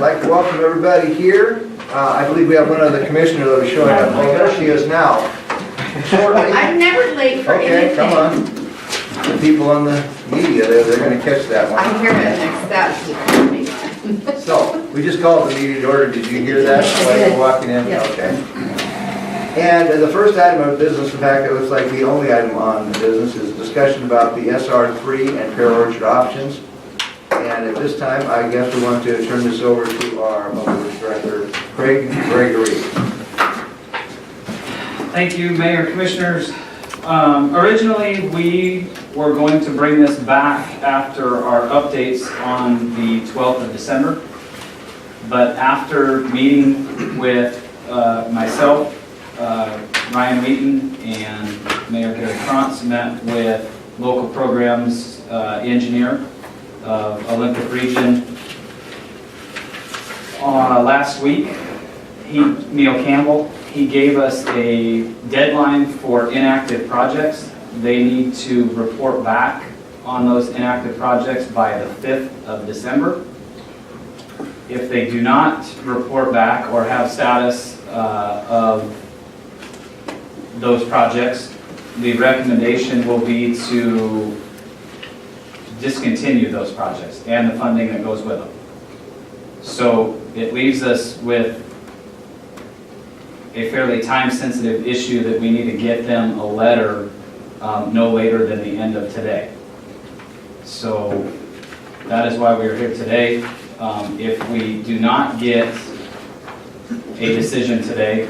I'd like to welcome everybody here. I believe we have one other commissioner that will be showing up. Oh, there she is now. Shortly. I'm never late for Okay, anything. come on. The people on the media, they're going to catch that I'm one. here to accept that. So, we just called the meeting to order. Did you hear that? I While you did. were walking in? Yes. Okay. And the first item of business, in fact, it looks like the only item on the business, is discussion about the SR3 and Pear Orchard options. And at this time, I guess we want to turn this over to our Public Works Director, Craig Gregory. Thank you, Mayor, Commissioners. Originally, we were going to bring this back after our updates on the 12th of December. But after meeting with myself, Ryan Wheaton, and Mayor Gary Krantz, met with local programs engineer of Olympic Region last week. Neil Campbell, he gave us a deadline for inactive projects. They need to report back on those inactive projects by the 5th of December. If they do not report back or have status of those projects, the recommendation will be to discontinue those projects and the funding that goes with them. So it leaves us with a fairly time-sensitive issue that we need to get them a letter no later than the end of today. So that is why we are here today. If we do not get a decision today,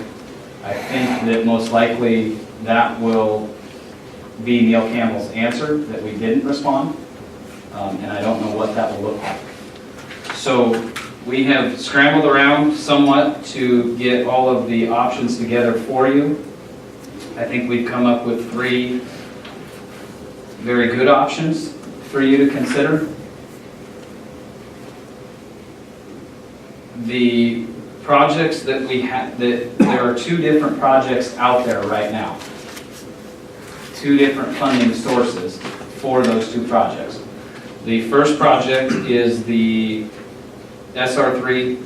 I think that most likely that will be Neil Campbell's answer, that we didn't respond. And I don't know what that will look like. So we have scrambled around somewhat to get all of the options together for you. I think we've come up with 3 very good options for you to consider. The projects that we have, there are 2 different projects out there right now. 2 different funding sources for those 2 projects. The first project is the SR3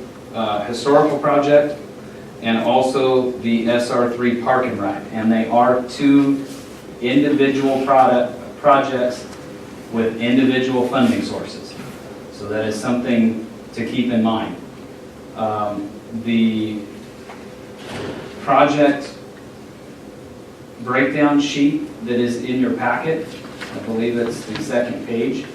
historical project, and also the SR3 park and ride. And they are 2 individual projects with individual funding sources. So that is something to keep in mind. The project breakdown sheet that is in your packet, I believe it's the 2nd page.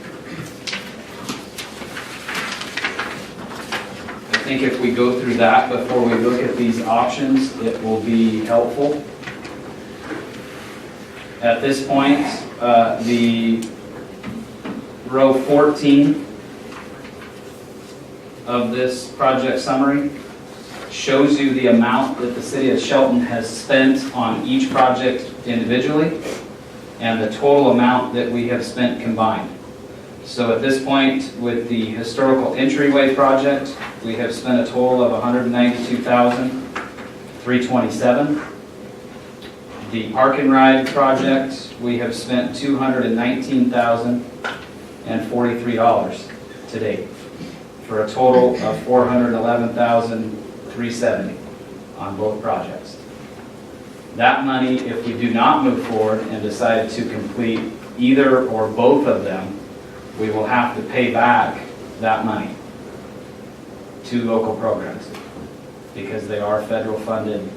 I think if we go through that before we look at these options, it will be helpful. At this point, the row 14 of this project summary shows you the amount that the City of Shelton has spent on each project individually and the total amount that we have spent combined. So at this point, with the historical entryway project, we have spent a total of $192,327. The park and ride project, we have spent $219,043 to date, for a total of $411,370 on both projects. That money, if we do not move forward and decide to complete either or both of them, we will have to pay back that money to local programs because they are federal funded.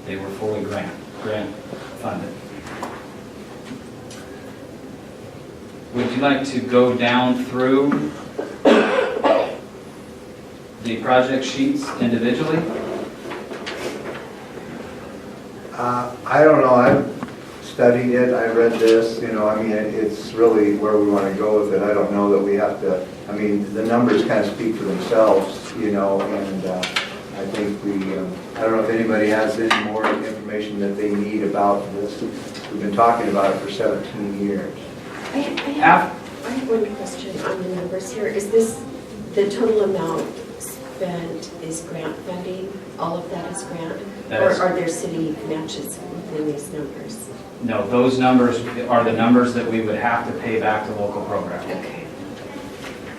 They were fully grant funded. Would you like to go down through the project sheets individually? I don't know. I've studied it. I read this. I mean, it's really where we want to go with it. I don't know that we have to. I mean, the numbers kind of speak for themselves, and I think I don't know if anybody has any more information that they need about this. We've been talking about it for 17 years. I have one question on the numbers here. Is this the total amount spent is grant funding? All of that is grant? Or are there city matches within these numbers? No, those numbers are the numbers that we would have to pay back to local programs. Okay.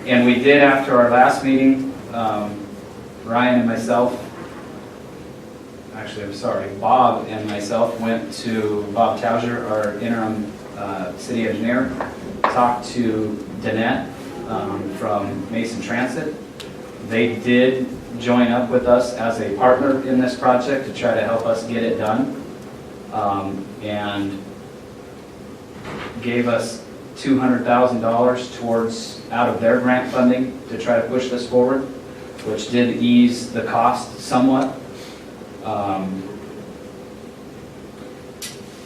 And we did, after our last meeting, Ryan and myself, actually, I'm sorry, Bob and myself went to Bob Tauger, our interim city engineer, talked to Danette from Mason Transit. They did join up with us as a partner in this project to try to help us get it done, and gave us $200,000 towards, out of their grant funding to try to push this forward, which did ease the cost somewhat.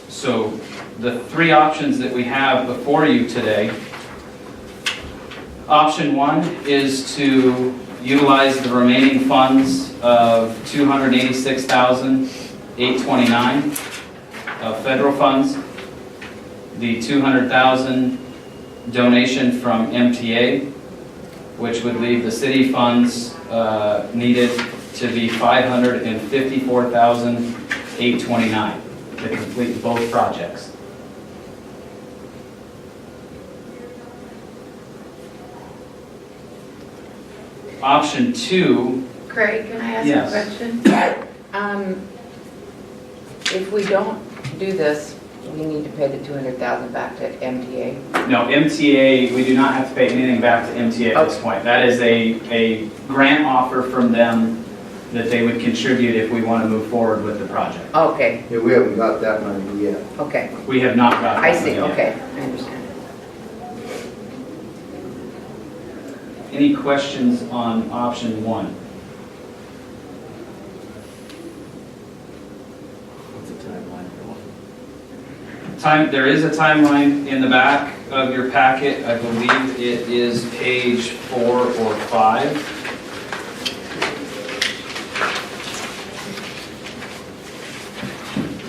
So the three options that we have before you today, option one is to utilize the remaining funds of $286,829 of federal funds, the $200,000 donation from MTA, which would leave the city funds needed to be $554,829 to complete both projects. Option two, Craig, can I ask Yes. a question? If we don't do this, we need to pay the 200,000 back to MTA. no, MTA, we do not have to pay anything back to MTA at this point. That is a grant offer from them that they would contribute if we want to move forward with the project. Okay, Yeah, we haven't got that money yet. okay. We have not got that I money see, yet. okay, I understand. Any questions on option one? What's the timeline for There is a timeline in the back of your packet. I believe it is page 4 or 5.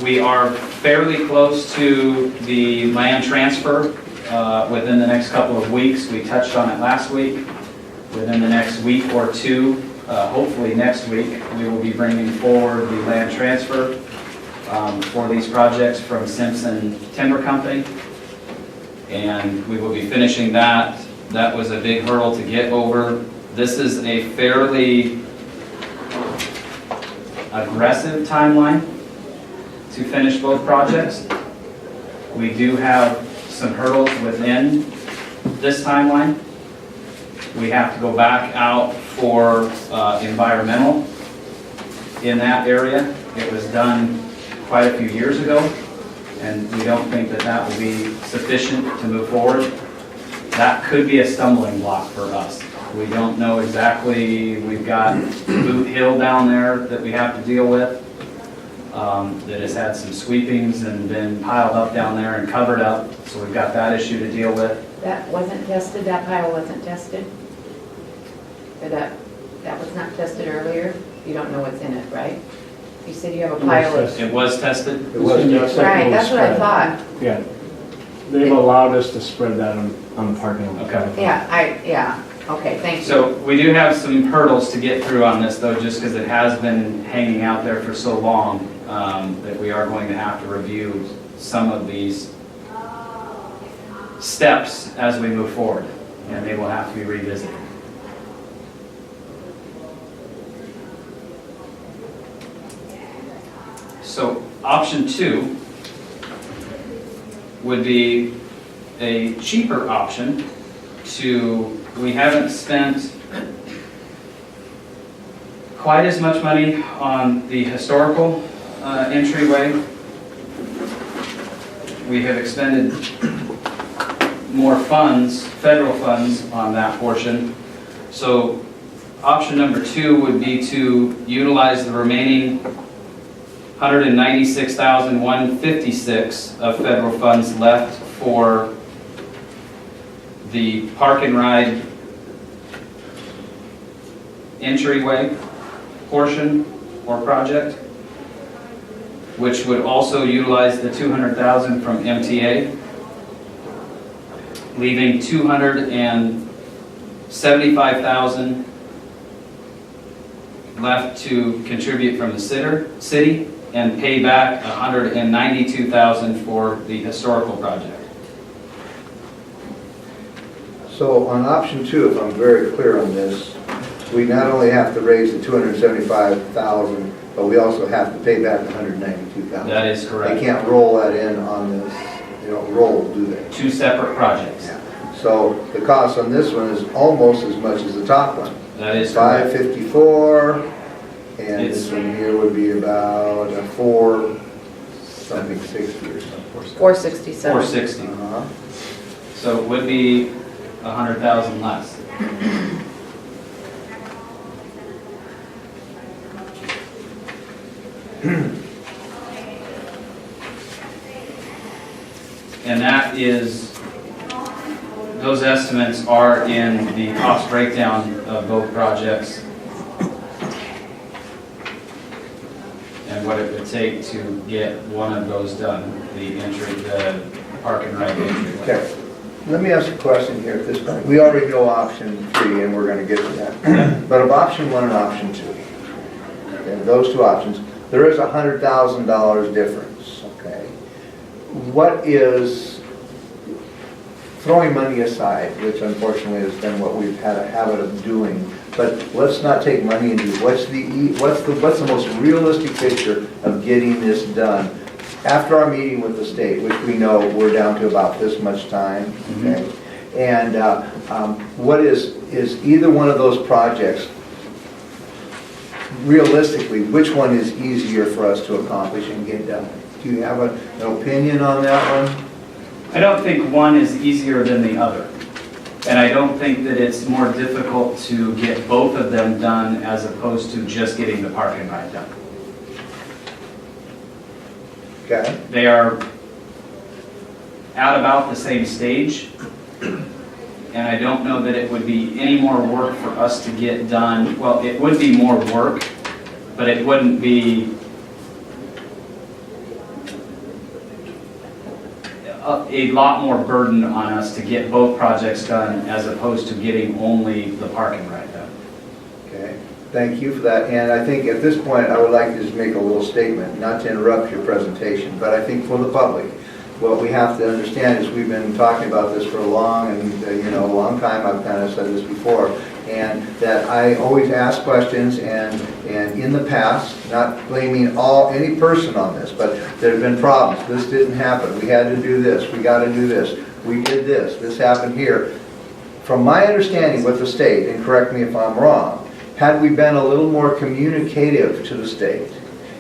We are fairly close to the land transfer within the next couple of weeks. We touched on it last week. Within the next week or two, hopefully next week, we will be bringing forward the land transfer for these projects from Simpson Timber Company. And we will be finishing that. That was a big hurdle to get over. This is a fairly aggressive timeline to finish both projects. We do have some hurdles within this timeline. We have to go back out for environmental in that area. It was done quite a few years ago, and we don't think that that will be sufficient to move forward. That could be a stumbling block for us. We don't know exactly. We've got Boot Hill down there that we have to deal with, that has had some sweepings and been piled up down there and covered up, so we've got that issue to deal with. That wasn't tested, that pile wasn't tested? Or that was not tested earlier? You don't know what's in it, right? You said you have a pile of... It was tested. It was just, Right, that's what I thought. Yeah, they've allowed us to spread that on the parking lot. Okay. Yeah, okay, thank you. So we do have some hurdles to get through on this though, just because it has been hanging out there for so long, that we are going to have to review some of these steps as we move forward, and they will have to be revisited. So option two would be a cheaper option we haven't spent quite as much money on the historical entryway. We have expended more funds, federal funds, on that portion. So option number two would be to utilize the remaining $196,156 of federal funds left for the park and ride entryway portion or project, which would also utilize the $200,000 from MTA, leaving $275,000 left to contribute from the city and pay back $192,000 for the historical project. so on option two, if I'm very clear on this, we not only have to raise the 275,000, but we also have to pay back the 192,000. That is They correct. can't roll that in on this, they don't roll, do they? Two separate projects. Yeah. So the cost on this one is almost as much as the top one. That is correct. 554, and It's- this one here would be about a 4-something 60 or something. 467. 460. Uh-huh. So it would be 100,000 less. And that is, those estimates are in the cost breakdown of both projects and what it would take to get one of those done, the park and ride entry. Okay, let me ask a question here at this point. We already know option 3, and we're going to get to that. But of option 1 and option 2, okay, those two options, there is $100,000 difference, okay? What is, throwing money aside, which unfortunately has been what we've had a habit of doing, but let's not take money and do, what's the most realistic picture of getting this done? After our meeting with the state, which we know we're down to about this much time, okay? And what is either one of those projects, realistically, which one is easier for us to accomplish and get done? Do you have an opinion on that one? I don't think one is easier than the other. And I don't think that it's more difficult to get both of them done as opposed to just getting the park and ride done. Okay, They are at about the same stage. And I don't know that it would be any more work for us to get done. Well, it would be more work, but it wouldn't be a lot more burden on us to get both projects done as opposed to getting only the park and ride done. okay. Thank you for that. And I think at this point, I would like to just make a little statement, not to interrupt your presentation, but I think for the public, what we have to understand is we've been talking about this for a long time. I've kind of said this before, and that I always ask questions, and in the past, not blaming any person on this, but there have been problems. This didn't happen. We had to do this. We got to do this. We did this. This happened here. From my understanding with the state, and correct me if I'm wrong, had we been a little more communicative to the state,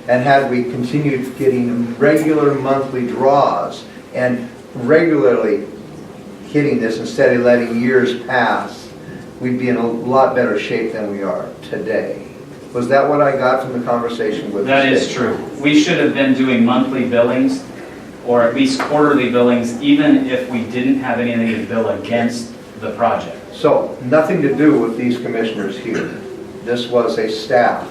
and had we continued getting regular monthly draws and regularly hitting this instead of letting years pass, we'd be in a lot better shape than we are today. Was that what I got from the conversation with the That state? is true. We should have been doing monthly billings or at least quarterly billings, even if we didn't have anything to bill against the project. So, nothing to do with these commissioners here. This was a staff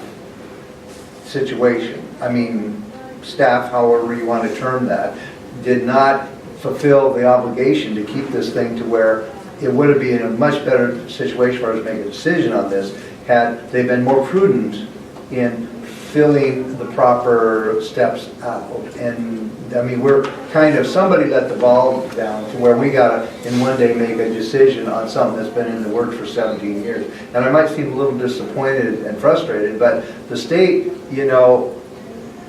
situation. I mean, staff, however you want to term that, did not fulfill the obligation to keep this thing to where it would have been in a much better situation for us to make a decision on this had they been more prudent in filling the proper steps out. And I mean, we're kind of, somebody let the ball down to where we gotta in one day make a decision on something that's been in the works for 17 years. And I might seem a little disappointed and frustrated, but the state,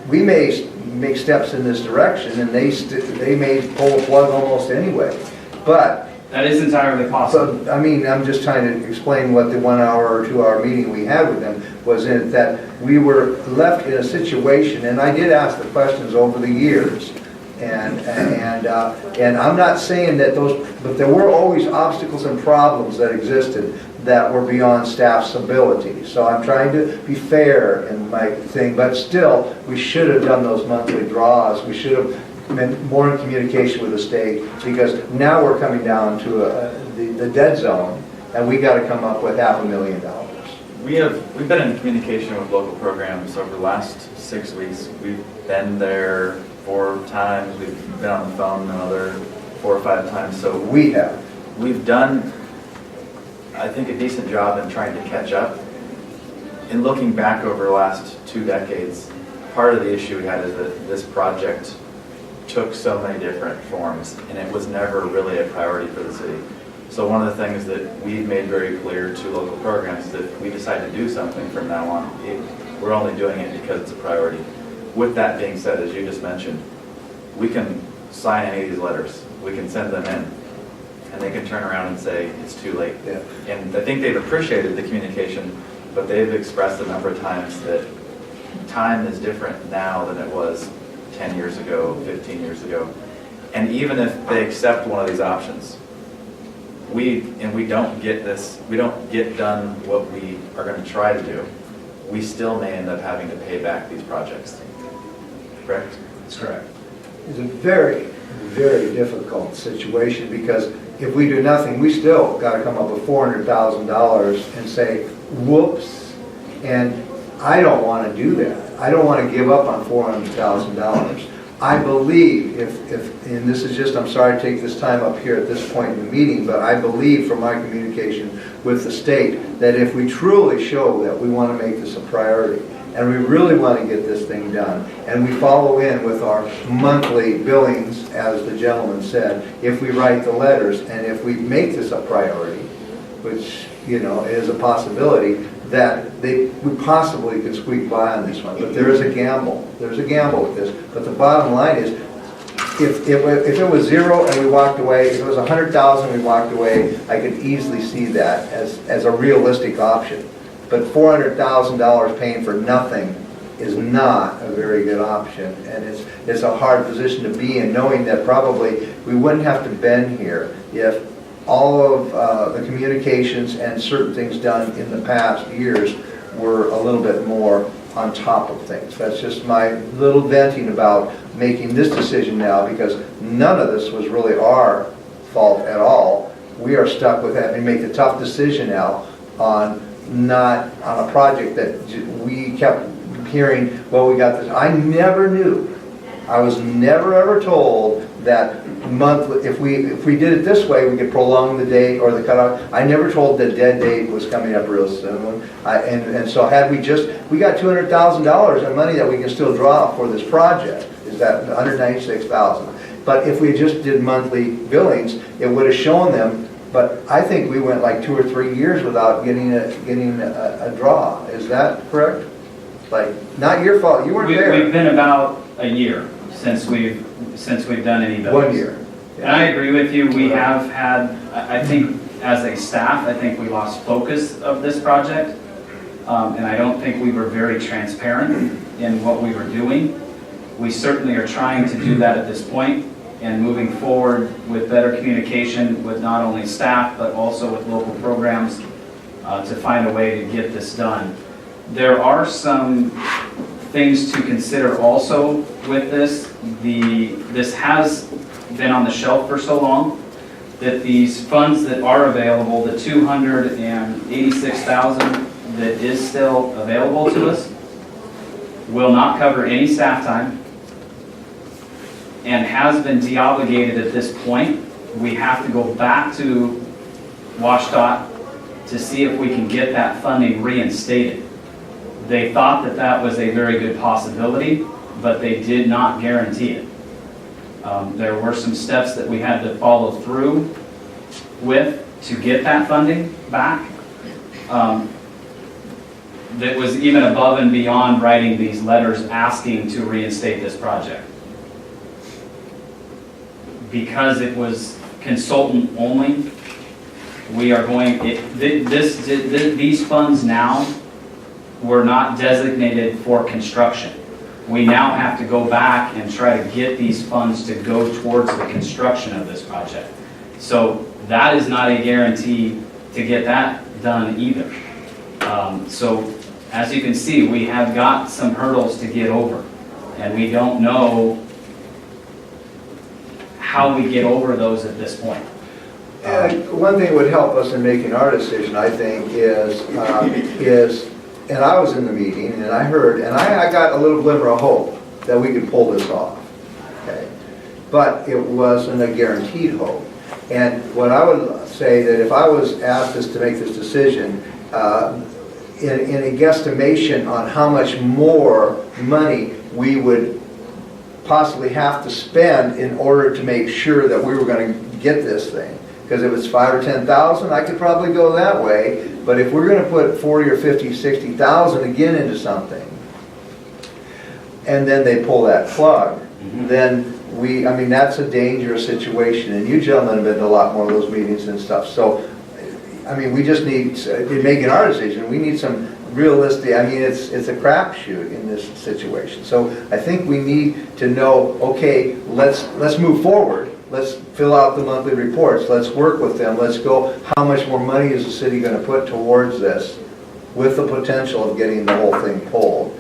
we may make steps in this direction, and they may pull a plug almost anyway. But That is entirely possible. so, I mean, I'm just trying to explain what the 1 hour or 2 hour meeting we had with them was in, that we were left in a situation, and I did ask the questions over the years, and I'm not saying that but there were always obstacles and problems that existed that were beyond staff's ability. So I'm trying to be fair in my thing, but still, we should have done those monthly draws. We should have been more in communication with the state, because now we're coming down to the dead zone, and we got to come up with $500,000. We've been in communication with local programs over the last 6 weeks. We've been there 4 times. We've been on the phone another 4 or 5 times. So we've done, I think, a decent job in trying to catch up. In looking back over the last 2 decades, part of the issue we had is that this project took so many different forms, and it was never really a priority for the city. So one of the things that we've made very clear to local programs is that if we decide to do something from now on, we're only doing it because it's a priority. With that being said, as you just mentioned, we can sign any of these letters. We can send them in, and they can turn around and say, it's too late. Yeah. And I think they've appreciated the communication, but they've expressed a number of times that time is different now than it was 10 years ago, 15 years ago. And even if they accept one of these options, we don't get done what we are going to try to do, we still may end up having to pay back these projects. Correct? That's correct. It's a very, very difficult situation, because if we do nothing, we still got to come up with $400,000 and say, whoops, and I don't want to do that. I don't want to give up on $400,000. I believe and this is just, I'm sorry to take this time up here at this point in the meeting, but I believe from my communication with the state that if we truly show that we want to make this a priority, and we really want to get this thing done, and we follow in with our monthly billings, as the gentleman said, if we write the letters, and if we make this a priority, which, you know, is a possibility, that we possibly could squeak by on this one. But there is a gamble. There's a gamble with this. But the bottom line is, if it was zero and we walked away, if it was 100,000 we walked away, I could easily see that as a realistic option. But $400,000 paying for nothing is not a very good option, and it's a hard position to be in, knowing that probably we wouldn't have to bend here if all of the communications and certain things done in the past years were a little bit more on top of things. That's just my little venting about making this decision now, because none of this was really our fault at all. We are stuck with having to make the tough decision now on a project that we kept hearing, well, we got this. I never knew. I was never ever told that monthly, if we did it this way, we could prolong the date or the cutoff. I never told the dead date was coming up real soon. And so had we got $200,000 of money that we can still draw for this project, is that $196,000. But if we just did monthly billings, it would have shown them. But I think we went like 2 or 3 years without getting a draw. Is that correct? Like, not your fault. You weren't there. We've been about a year since we've done any billings. 1 year. And I agree with you. We have had, I think, as a staff, I think we lost focus of this project. And I don't think we were very transparent in what we were doing. We certainly are trying to do that at this point, and moving forward with better communication with not only staff, but also with local programs to find a way to get this done. There are some things to consider also with this. This has been on the shelf for so long that these funds that are available, the $286,000 that is still available to us, will not cover any staff time and has been de-obligated at this point. We have to go back to WashDOT to see if we can get that funding reinstated. They thought that that was a very good possibility, but they did not guarantee it. There were some steps that we had to follow through with to get that funding back. That was even above and beyond writing these letters asking to reinstate this project. Because it was consultant only, we are going, these funds now were not designated for construction. We now have to go back and try to get these funds to go towards the construction of this project. So that is not a guarantee to get that done either. So as you can see, we have got some hurdles to get over, and we don't know how we get over those at this point. One thing that would help us in making our decision, I think, is, and I was in the meeting, and I heard, and I got a little glimmer of hope that we could pull this off, okay? But it wasn't a guaranteed hope. And what I would say, that if I was asked to make this decision, in a guesstimation on how much more money we would possibly have to spend in order to make sure that we were going to get this thing, Because if it's 5 or 10,000, I could probably go that way. But if we're gonna put 40 or 50, 60,000 again into something, and then they pull that plug, then I mean, that's a dangerous situation. And you gentlemen have been to a lot more of those meetings and stuff. So, I mean, we just need, in making our decision, we need some realistic, I mean, it's a crapshoot in this situation. So I think we need to know, okay, let's move forward. Let's fill out the monthly reports. Let's work with them. Let's go, how much more money is the city gonna put towards this with the potential of getting the whole thing pulled?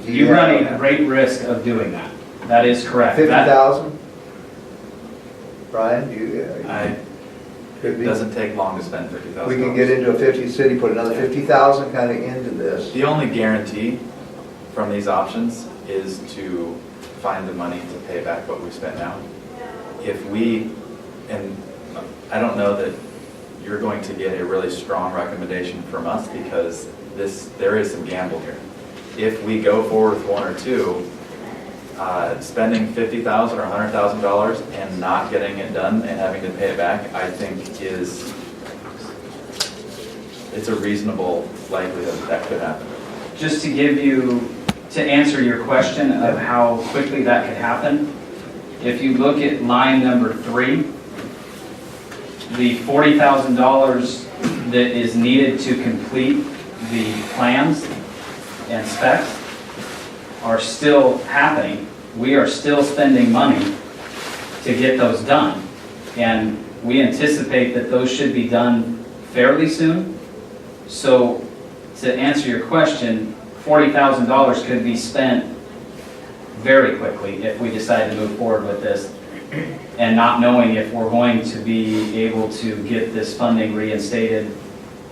You run a great risk of doing that. That is correct. 50,000? Brian, you, could It be. doesn't take long to spend $50,000. We can get into a 50 city, put another 50,000 kind of into this. The only guarantee from these options is to find the money to pay back what we spent now. If we, and I don't know that you're going to get a really strong recommendation from us because there is some gamble here. If we go forward with one or two, spending $50,000 or $100,000 and not getting it done and having to pay it back, I think it's a reasonable likelihood that could happen. Just to answer your question of how quickly that could happen, if you look at line number 3, the $40,000 that is needed to complete the plans and specs are still happening. We are still spending money to get those done. And we anticipate that those should be done fairly soon. So to answer your question, $40,000 could be spent very quickly if we decide to move forward with this and not knowing if we're going to be able to get this funding reinstated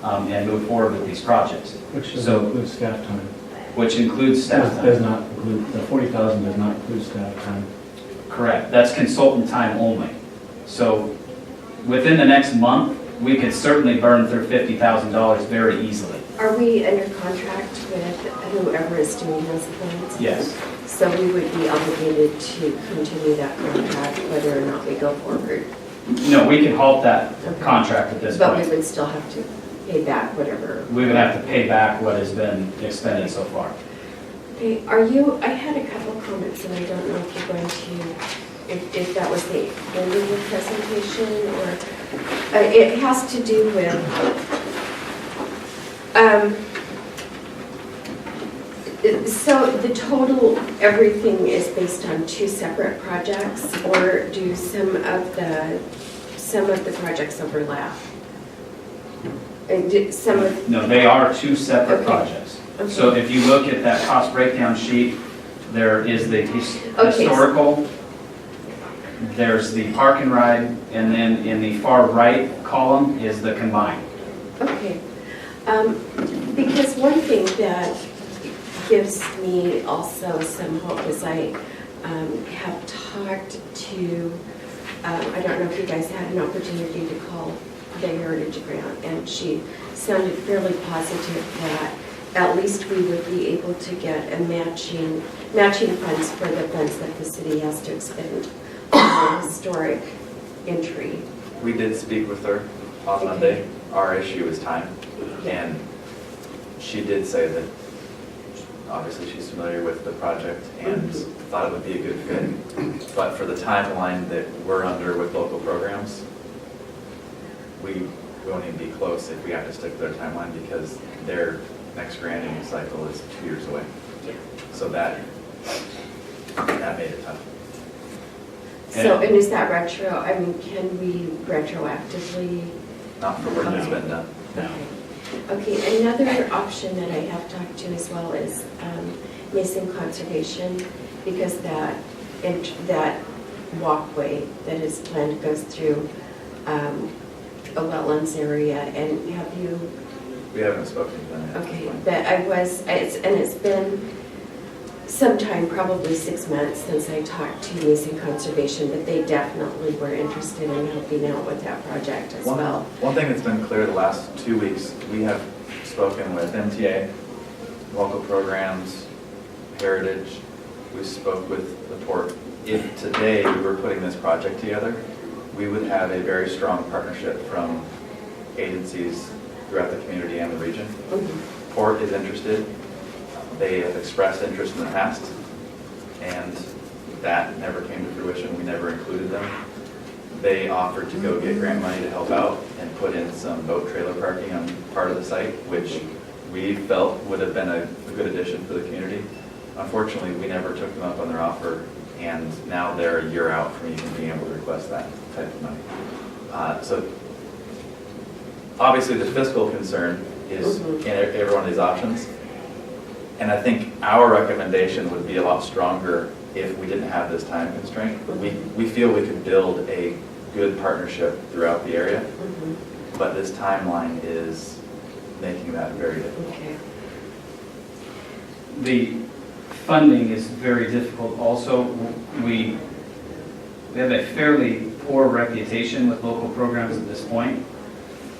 and move forward with these projects. Which does So- include staff time. Which includes staff time. Does not include, the 40,000 does not include staff time. Correct, that's consultant time only. So within the next month, we could certainly burn through $50,000 very easily. Are we under contract with whoever is doing those plans? Yes, So we would be obligated to continue that contract whether or not we go forward? no, we can halt that Okay. contract at this But we point. would still have to pay back whatever. We would have to pay back what has been expended so far. Okay, I had a couple comments and I don't know if you're going to, if that was the end of your presentation or, it has to do with, so the total, everything is based on 2 separate projects or do some of the projects overlap? Some of, No, they are 2 separate Okay. projects. So if you look at that cost breakdown sheet, there is the historical, there's the park and ride, and then in the far right column is the combined. okay. Because one thing that gives me also some hope is I have talked to, I don't know if you guys had an opportunity to call the Heritage Grant, and she sounded fairly positive that at least we would be able to get a matching funds for the funds that the city has to expend on the historic entry. We did speak with her on Monday. Our issue is time. And she did say that obviously she's familiar with the project and thought it would be a good fit. But for the timeline that we're under with local programs, we won't even be close if we have to stick to their timeline because their next granting cycle is 2 years away. So that made it tough. So, and is that retro, I mean, can we retroactively? Not for work that's been done. No. Okay, another option that I have talked to as well is Mason Conservation, because that walkway that is planned goes through a wetlands area, and have you, We haven't spoken to them yet. okay, but it's been some time, probably 6 months since I talked to Mason Conservation, but they definitely were interested in helping out with that project as well. One thing that's been clear the last 2 weeks, we have spoken with MTA, local programs, Heritage, we spoke with the port. If today we were putting this project together, we would have a very strong partnership from agencies throughout the community and the region. Port is interested. They have expressed interest in the past, and that never came to fruition. We never included them. They offered to go get grant money to help out and put in some boat trailer parking on part of the site, which we felt would have been a good addition for the community. Unfortunately, we never took them up on their offer, and now they're a year out from even being able to request that type of money. So obviously the fiscal concern is in every one of these options. And I think our recommendation would be a lot stronger if we didn't have this time constraint. We feel we could build a good partnership throughout the area, but this timeline is making that very difficult. Okay. The funding is very difficult also. We have a fairly poor reputation with local programs at this point.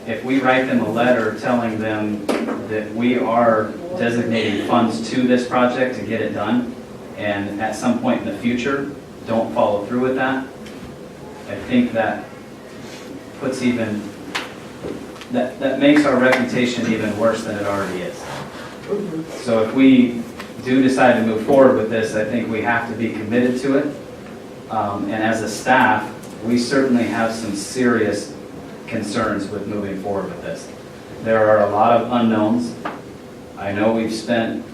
If we write them a letter telling them that we are designating funds to this project to get it done, and at some point in the future, don't follow through with that, I think that puts that makes our reputation even worse than it already is. So if we do decide to move forward with this, I think we have to be committed to it. And as a staff, we certainly have some serious concerns with moving forward with this. There are a lot of unknowns. I know we've spent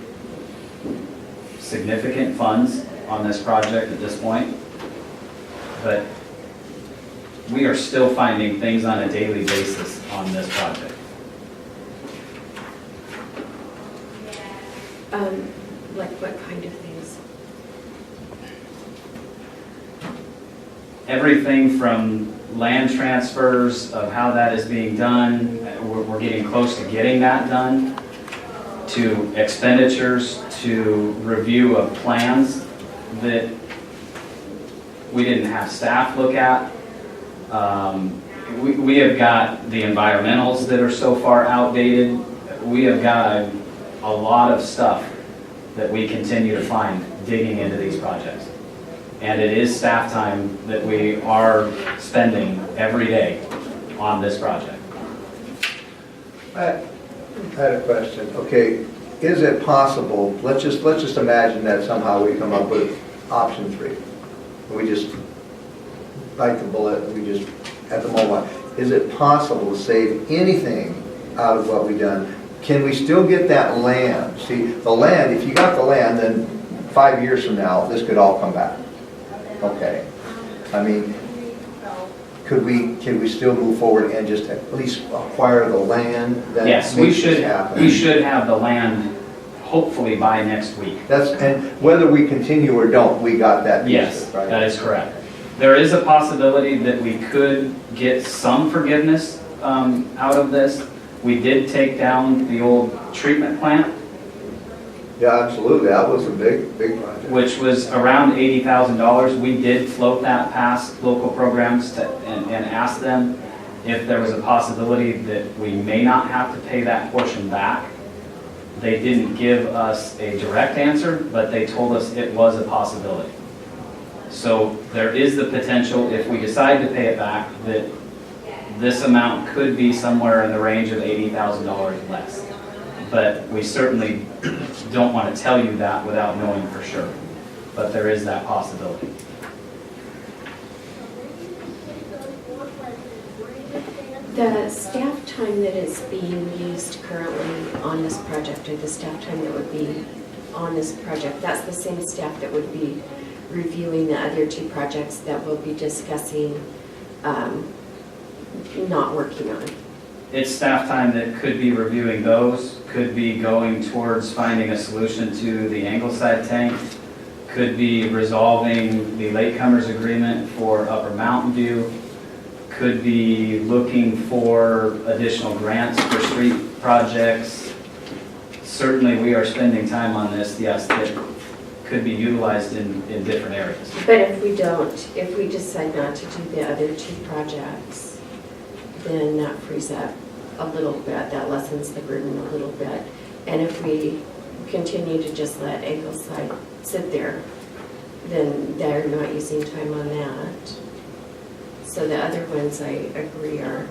significant funds on this project at this point, but we are still finding things on a daily basis on this project. Like what kind of things? Everything from land transfers of how that is being done, we're getting close to getting that done, to expenditures, to review of plans that we didn't have staff look at. We have got the environmentals that are so far outdated. We have got a lot of stuff that we continue to find digging into these projects. And it is staff time that we are spending every day on this project. I had a question. Okay, is it possible, let's just imagine that somehow we come up with option 3. We just bite the bullet, we just, at the moment, is it possible to save anything out of what we've done? Can we still get that land? See, the land, if you got the land, then 5 years from now, this could all come back. Okay. I mean, can we still move forward and just at least acquire the land that Yes, makes this happen? we should have the land hopefully by next week. And whether we continue or don't, we got that piece, Yes, right? that is correct. There is a possibility that we could get some forgiveness out of this. We did take down the old treatment plant, Yeah, absolutely. That was a big project. which was around $80,000. We did float that past local programs and ask them if there was a possibility that we may not have to pay that portion back. They didn't give us a direct answer, but they told us it was a possibility. So there is the potential, if we decide to pay it back, that this amount could be somewhere in the range of $80,000 less. But we certainly don't want to tell you that without knowing for sure. But there is that possibility. The staff time that is being used currently on this project, or the staff time that would be on this project, that's the same staff that would be reviewing the other 2 projects that we'll be discussing not working on. It's staff time that could be reviewing those, could be going towards finding a solution to the Angleside tank, could be resolving the latecomers agreement for Upper Mountain View, could be looking for additional grants for street projects. Certainly, we are spending time on this, yes, that could be utilized in different areas. But if we decide not to do the other 2 projects, then that frees up a little bit, that lessens the burden a little bit. And if we continue to just let Angleside sit there, then they're not using time on that. So the other ones I agree are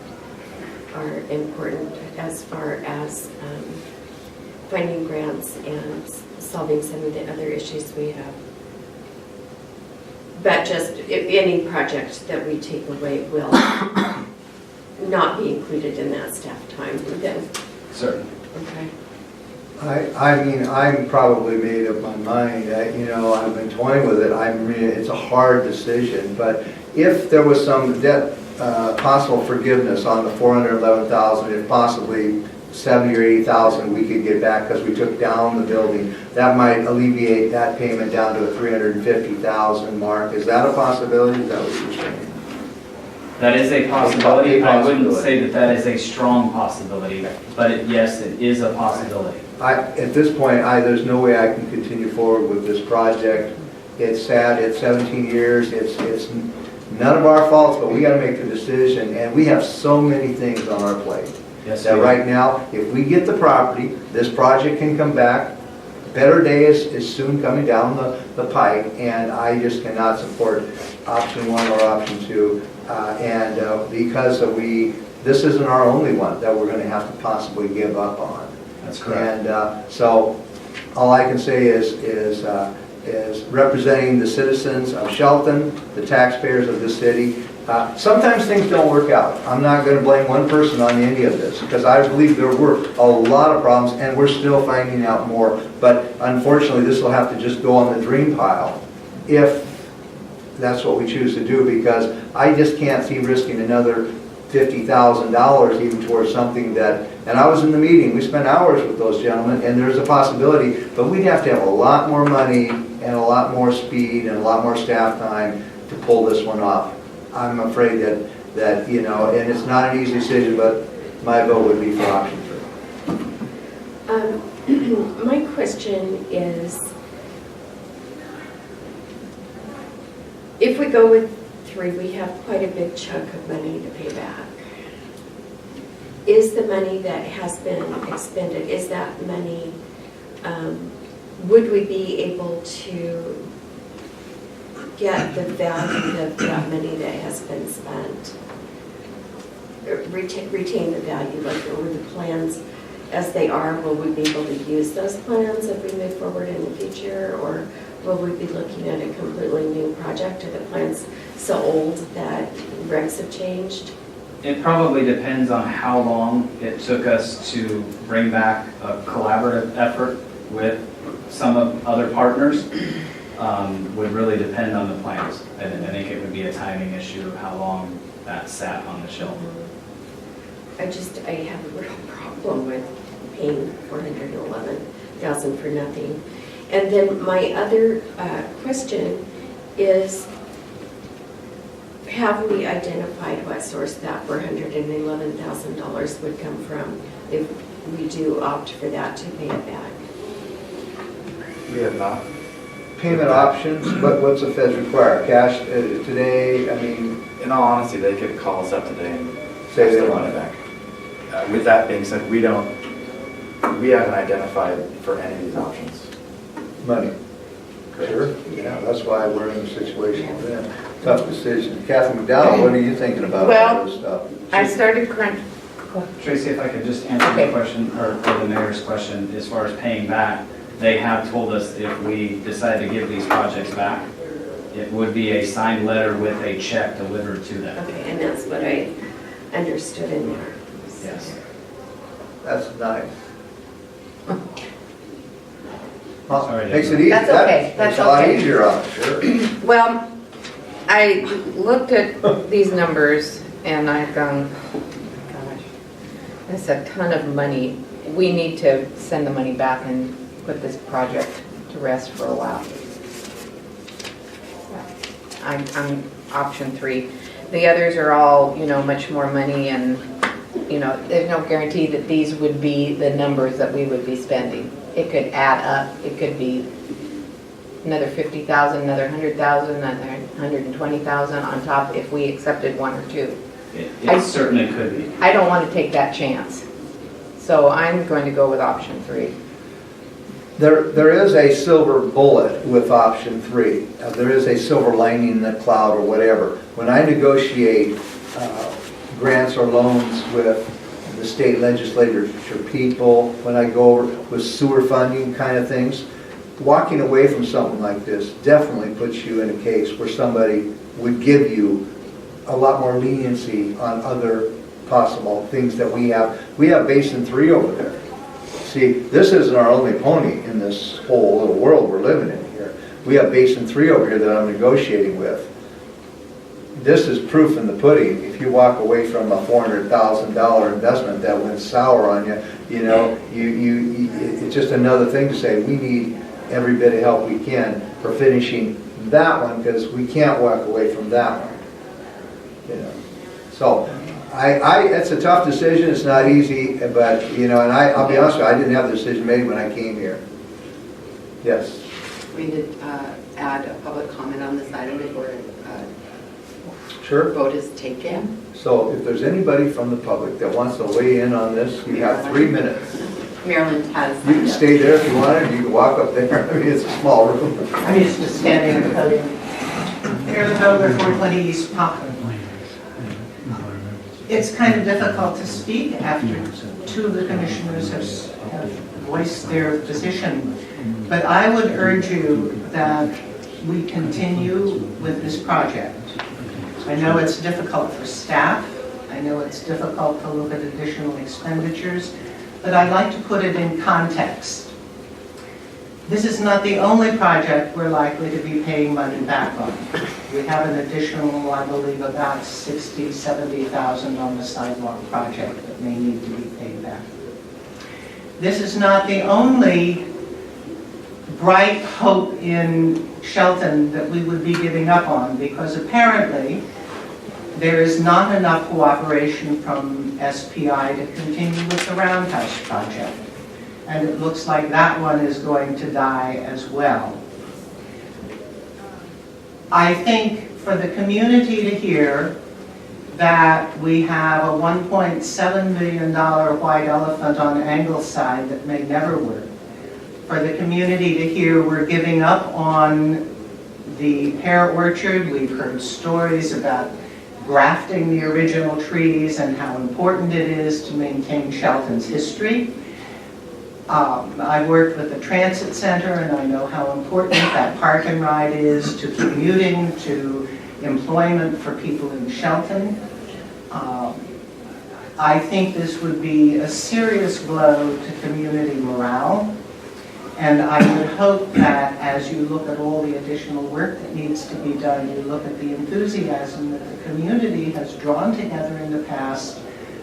important as far as finding grants and solving some of the other issues we have. But just any project that we take away will not be included in that staff time then. Certainly. Okay. I mean, I'm probably made up my mind, you know, I've been toying with it, it's a hard decision, but if there was some debt, possible forgiveness on the 411,000, if possibly 70 or 80,000 we could get back because we took down the building, that might alleviate that payment down to a 350,000 mark. Is that a possibility? Is that what you're saying? That is a possibility. A I wouldn't possibility. say that that is a strong possibility, but yes, it is a possibility. At this point, there's no way I can continue forward with this project. It's sad, it's 17 years, it's none of our faults, but we gotta make the decision, and we have so many things on our plate. Yes, That we- right now, if we get the property, this project can come back. Better day is soon coming down the pike, and I just cannot support option one or option two. Because this isn't our only one that we're gonna have to possibly give up on. That's correct. And so, all I can say is representing the citizens of Shelton, the taxpayers of this city. Sometimes things don't work out. I'm not going to blame one person on any of this, because I believe there were a lot of problems, and we're still finding out more. But unfortunately, this will have to just go on the dream pile, if that's what we choose to do, because I just can't see risking another $50,000 even towards something that, and I was in the meeting, we spent hours with those gentlemen, and there's a possibility, but we'd have to have a lot more money and a lot more speed and a lot more staff time to pull this one off. I'm afraid that you know, and it's not an easy decision, but my vote would be for option three. My question is, if we go with 3, we have quite a big chunk of money to pay back. Is the money that has been expended, is that money, would we be able to get the value of that money that has been spent? Retain the value, like, or the plans as they are, will we be able to use those plans if we move forward in the future? Or will we be looking at a completely new project? Are the plans so old that regs have changed? It probably depends on how long it took us to bring back a collaborative effort with some of other partners. Would really depend on the plans. I think it would be a timing issue of how long that sat on the shelf. I have a real problem with paying $411,000 for nothing. And then my other question is, have we identified what source that $411,000 would come from if we do opt for that to pay it back? We have not. Payment options, what's the feds require? Cash today, I mean, In all honesty, they could call us up today and Say ask they their want money it. back. With that being said, we haven't identified for any of these options. money. Sure, yeah, that's why we're in the situation we're in. Tough decision. Kathy McDowell, what are you thinking about all this stuff? I started Tracy, if I could just answer Okay. the question, or the mayor's question, as far as paying back, they have told us if we decide to give these projects back, it would be a signed letter with a check delivered to them. Okay, and that's what I understood in there. Yes. That's nice. Sorry, Makes it easy. That's okay, Makes that's it a lot okay. easier on us, sure. Well, I looked at these numbers and I've gone, oh my gosh, that's a ton of money. We need to send the money back and put this project to rest for a while. I'm option 3. The others are all, you know, much more money, and, you know, there's no guarantee that these would be the numbers that we would be spending. It could add up. It could be another 50,000, another 100,000, another 120,000 on top if we accepted 1 or 2. It certainly could be. I don't want to take that chance. So I'm going to go with option 3. There is a silver bullet with option 3. There is a silver lining in the cloud or whatever. When I negotiate grants or loans with the state legislators or people, when I go over with sewer funding kind of things, walking away from something like this definitely puts you in a case where somebody would give you a lot more leniency on other possible things that we have. We have Basin 3 over there. See, this isn't our only pony in this whole little world we're living in here. We have Basin 3 over here that I'm negotiating with. This is proof in the pudding. If you walk away from a $400,000 investment that went sour on you, you know, it's just another thing to say, we need every bit of help we can for finishing that one, because we can't walk away from that one. You know, so it's a tough decision. It's not easy, but you know, and I'll be honest with you, I didn't have the decision made when I came here. Yes. We did add a public comment on this item before Sure. vote is taken. So if there's anybody from the public that wants to weigh in on this, you have 3 minutes. Maryland has. You can stay there if you want, or you can walk up there. I mean, it's a small room. I'm used to standing at the podium. Marilyn Vogler, 420 East Poplar. It's kind of difficult to speak after 2 of the commissioners have voiced their position, but I would urge you that we continue with this project. I know it's difficult for staff. I know it's difficult to look at additional expenditures, but I'd like to put it in context. This is not the only project we're likely to be paying money back on. We have an additional, I believe, about $60,000, $70,000 on the sidewalk project that may need to be paid back. This is not the only bright hope in Shelton that we would be giving up on, because apparently there is not enough cooperation from SPI to continue with the Roundhouse project. And it looks like that one is going to die as well. I think for the community to hear that we have a $1.7 million white elephant on Angleside that may never work, for the community to hear we're giving up on the pear orchard, we've heard stories about grafting the original trees and how important it is to maintain Shelton's history. I worked with the transit center, and I know how important that park and ride is to commuting, to employment for people in Shelton. I think this would be a serious blow to community morale, and I would hope that as you look at all the additional work that needs to be done, you look at the enthusiasm that the community has drawn together in the past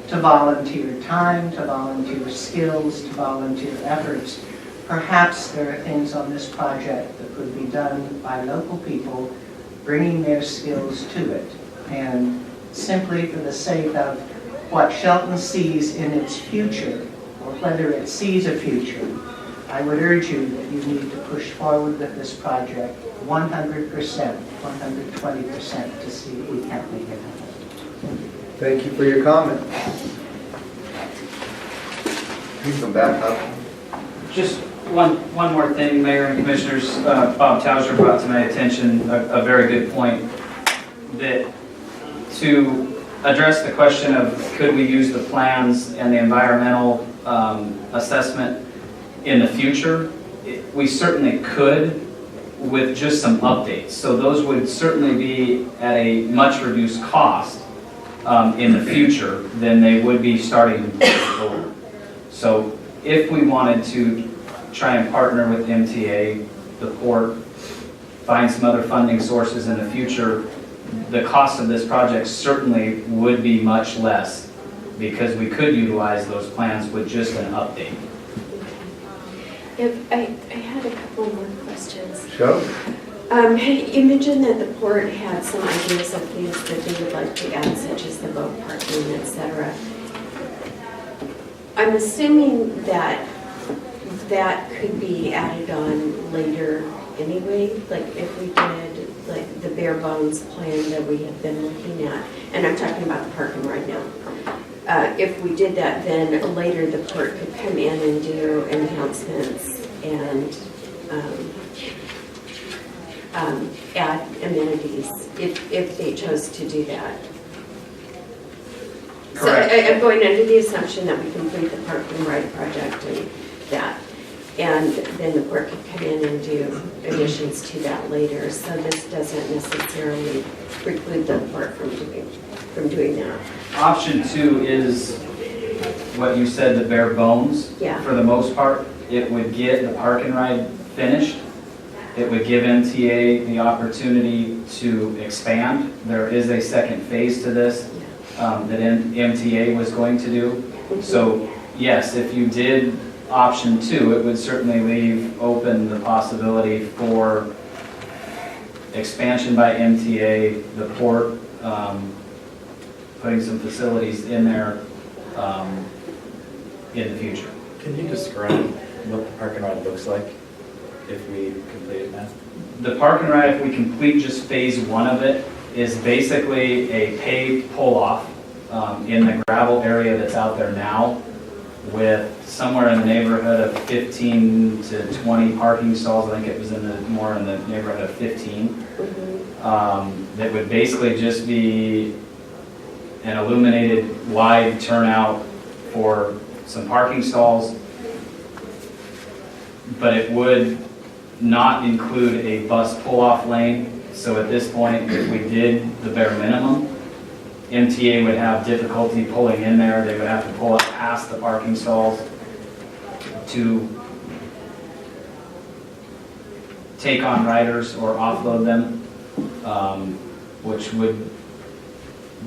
to volunteer time, to volunteer skills, to volunteer efforts. Perhaps there are things on this project that could be done by local people bringing their skills to it. And simply for the sake of what Shelton sees in its future, or whether it sees a future, I would urge you that you need to push forward with this project 100%, 120% to see if we can't make it happen. Thank you for your comment. You can come back up. Just one more thing, Mayor and Commissioners. Bob Towser brought to my attention a very good point, that to address the question of could we use the plans and the environmental assessment in the future, we certainly could with just some updates. So those would certainly be at a much reduced cost in the future than they would be starting over. So if we wanted to try and partner with MTA, the port, find some other funding sources in the future, the cost of this project certainly would be much less, because we could utilize those plans with just an update. I had a couple more questions. Sure. You mentioned that the port had some ideas of things that they would like to add, such as the boat parking, etc. I'm assuming that that could be added on later anyway, like if we did like the bare bones plan that we have been looking at, and I'm talking about the parking right now. If we did that, then later the port could come in and do enhancements and add amenities if they chose to do that. So Correct. I'm going under the assumption that we complete the Park and Ride project and that. And then the board could come in and do additions to that later. So this doesn't necessarily preclude the board from doing that. Option 2 is what you said, the bare bones. Yeah. For the most part, it would get the park and ride finished. It would give MTA the opportunity to expand. There is a second phase to this that MTA was going to do. So yes, if you did option 2, it would certainly leave open the possibility for expansion by MTA, the port, putting some facilities in there in the future. Can you describe what the park and ride looks like if we completed that? The park and ride, if we complete just phase 1 of it, is basically a paved pull-off in the gravel area that's out there now, with somewhere in the neighborhood of 15 to 20 parking stalls. I think it was more in the neighborhood of 15. That would basically just be an illuminated wide turnout for some parking stalls, but it would not include a bus pull-off lane. So at this point, if we did the bare minimum, MTA would have difficulty pulling in there. They would have to pull up past the parking stalls to take on riders or offload them, which would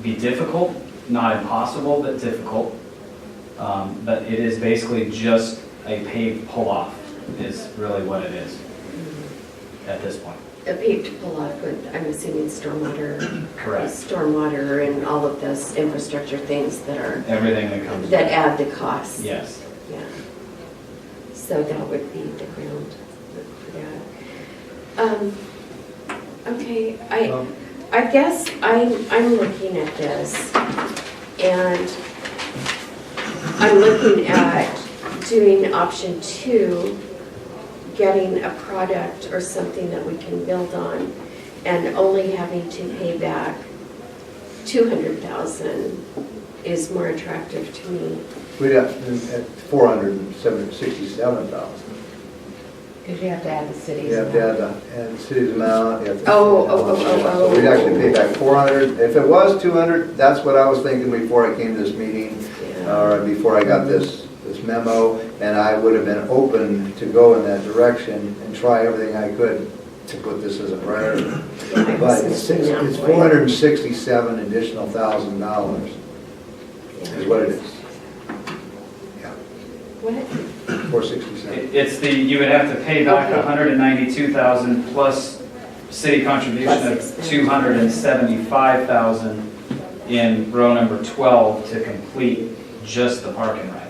be difficult, not impossible, but difficult. But it is basically just a paved pull-off is really what it is at this point. A paved pull-off would, I'm assuming stormwater. Correct. Stormwater and all of those infrastructure things that are, Everything that comes. that add the cost. Yes. Yeah. So that would be the ground for that. Okay, I guess I'm looking at this and I'm looking at doing option 2, getting a product or something that we can build on and only having to pay back $200,000 is more attractive to me. We'd have, at 467,000. Because you have to add the cities. You have to add the city's amount. you have to- Oh. So we'd actually pay back 400. If it was 200, that's what I was thinking before I came to this meeting, Yeah. or before I got this memo, and I would have been open to go in that direction and try everything I could to put this as a priority. Yeah, I But was it's thinking that way. $467 additional $1,000 is what it is. Yeah, What? 467. It's you would have to pay back Okay. 192,000 plus city contribution Plus of expense. 275,000 in row number 12 to complete just the park and ride.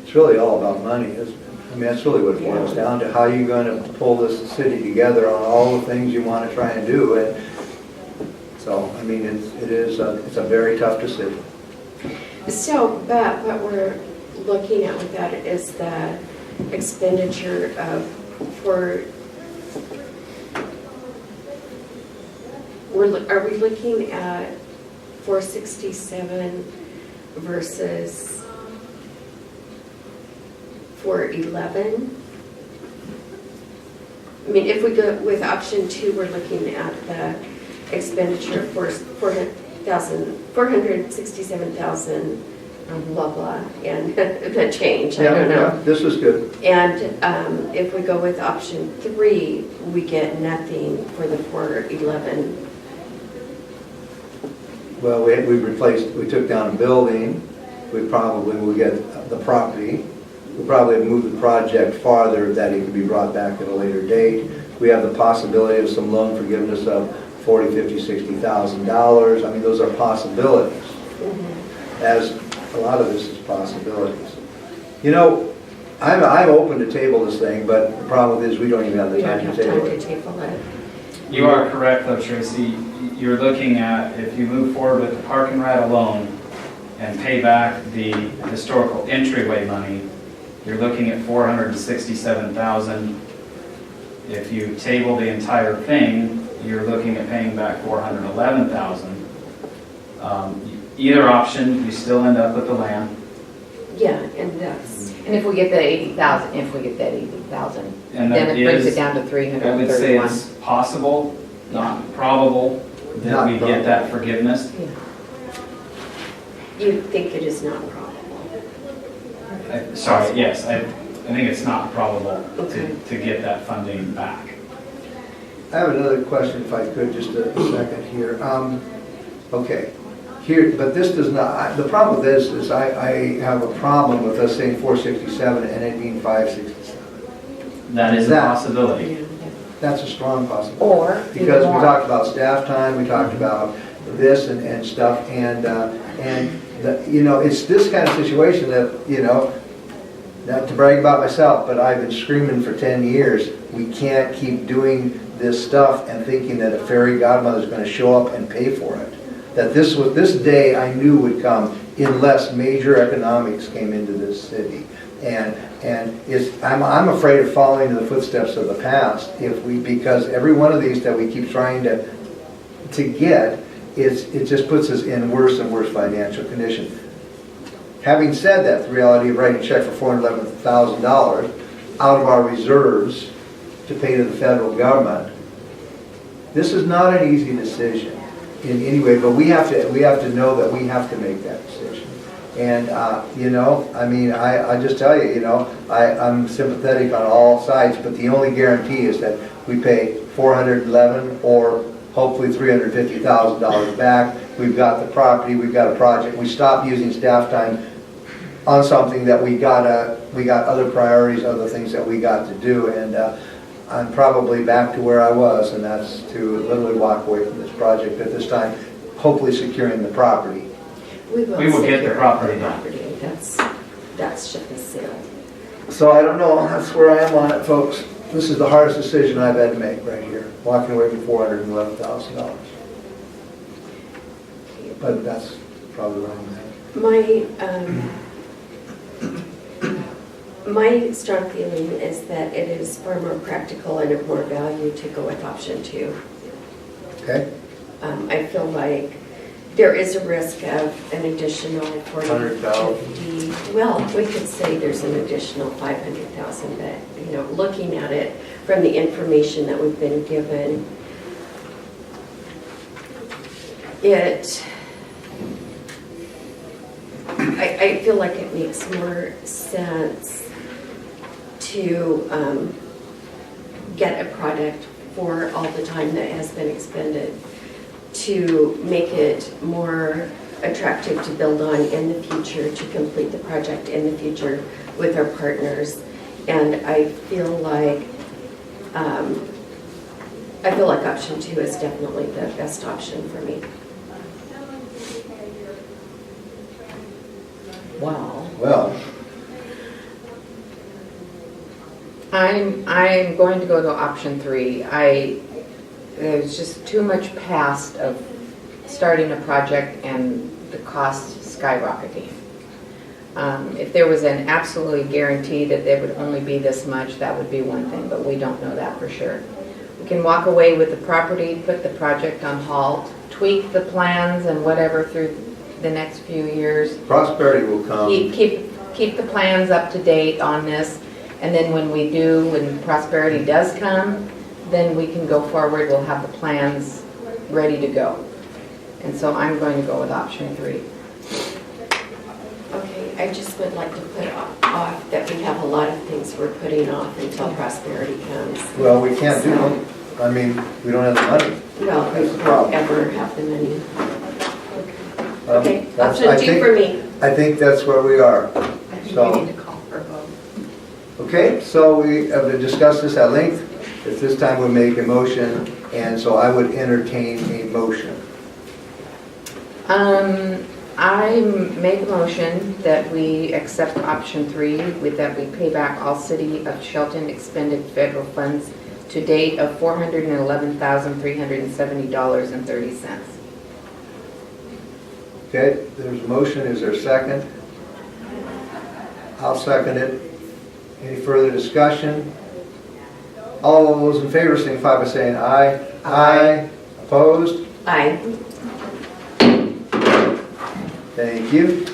It's really all about money, isn't it? I mean, that's really what it boils down to. How are you going to pull this city together on all the things you want to try and do? And so, I mean, it's a very tough decision. So, but what we're looking at with that is the expenditure are we looking at 467 versus 411? I mean, if we go with option 2, we're looking at the expenditure for 467,000, blah, blah, and the change, I don't know. Yeah, this is good. And if we go with option 3, we get nothing for the 411. Well, we took down a building. We probably will get the property. We'll probably move the project farther, that it can be brought back at a later date. We have the possibility of some loan forgiveness of $40,000, $50,000, $60,000. I mean, those are possibilities. As a lot of this is possibilities. You know, I'm open to table this thing, but the problem is we don't even have the We don't time have to table time it. to table it. You are correct though, Tracy. You're looking at, if you move forward with the park and ride alone, and pay back the historical entryway money, you're looking at $467,000. If you table the entire thing, you're looking at paying back $411,000. Either option, you still end up with the land. Yeah, and that's, And if we get that 80,000, if we get that 80,000, And then that it brings is, it down to I would say 331. it's possible, not probable, that Not we get that forgiveness. you think it is not probable. Sorry, yes, I think it's not probable Okay. to get that funding back. I have another question, if I could, just a second here. Okay, here, but this does not, the problem with this is I have a problem with us saying 467 and it being 567. That is a That- possibility. That's a strong possibility. Or Because we more. talked about staff time, we talked about this and stuff, and you know, it's this kind of situation that, you know, not to brag about myself, but I've been screaming for 10 years, we can't keep doing this stuff and thinking that a fairy godmother is going to show up and pay for it. That this day I knew would come unless major economics came into this city. And I'm afraid of following in the footsteps of the past because every one of these that we keep trying to get, it just puts us in worse and worse financial condition. Having said that, the reality of writing a check for $411,000 out of our reserves to pay to the federal government, this is not an easy decision in any way, but we have to know that we have to make that decision. And, you know, I mean, I just tell you, you know, I'm sympathetic on all sides, but the only guarantee is that we pay $411 or hopefully $350,000 back. We've got the property, we've got a project. We stopped using staff time on something that we got other priorities, other things that we got to do. And I'm probably back to where I was, and that's to literally walk away from this project at this time, hopefully securing the property. We will get the secure property done. That's ship is sailed. So I don't know, that's where I am on it, folks. This is the hardest decision I've had to make right here, walking away from $411,000. But that's probably where I'm at. My strong feeling is that it is far more practical and of more value to go with option 2. Okay? I feel like there is a risk of an additional 40, 100,000. 50. Well, we could say there's an additional 500,000, but, you know, looking at it from the information that we've been given, I feel like it makes more sense to get a product for all the time that has been expended, to make it more attractive to build on in the future, to complete the project in the future with our partners. And I feel like option 2 is definitely the best option for me. Wow. Well, I'm going to go to option 3. There's just too much past of starting a project and the cost skyrocketing. If there was an absolutely guarantee that there would only be this much, that would be one thing, but we don't know that for sure. We can walk away with the property, put the project on halt, tweak the plans and whatever through the next few years. prosperity will come. Keep the plans up to date on this, and then when prosperity does come, then we can go forward, we'll have the plans ready to go. And so I'm going to go with option 3. Okay, I just would like to put off that we have a lot of things we're putting off until prosperity comes. Well, we can't do it. I mean, we don't have the money. Well, we That's the problem. won't ever have the money. Um, Okay, that's- option I 2 think- for me. I think that's where we are. I think So- we need to call for a vote. Okay, so we have discussed this at length. At this time, we'll make a motion, and so I would entertain a motion. I make a motion that we accept option 3, with that we pay back all City of Shelton expended federal funds to date of $411,370.30. Okay, there's a motion, is there a second? I'll second it. Any further discussion? All those in favor signify by saying aye. Aye. Opposed? Aye. Thank you.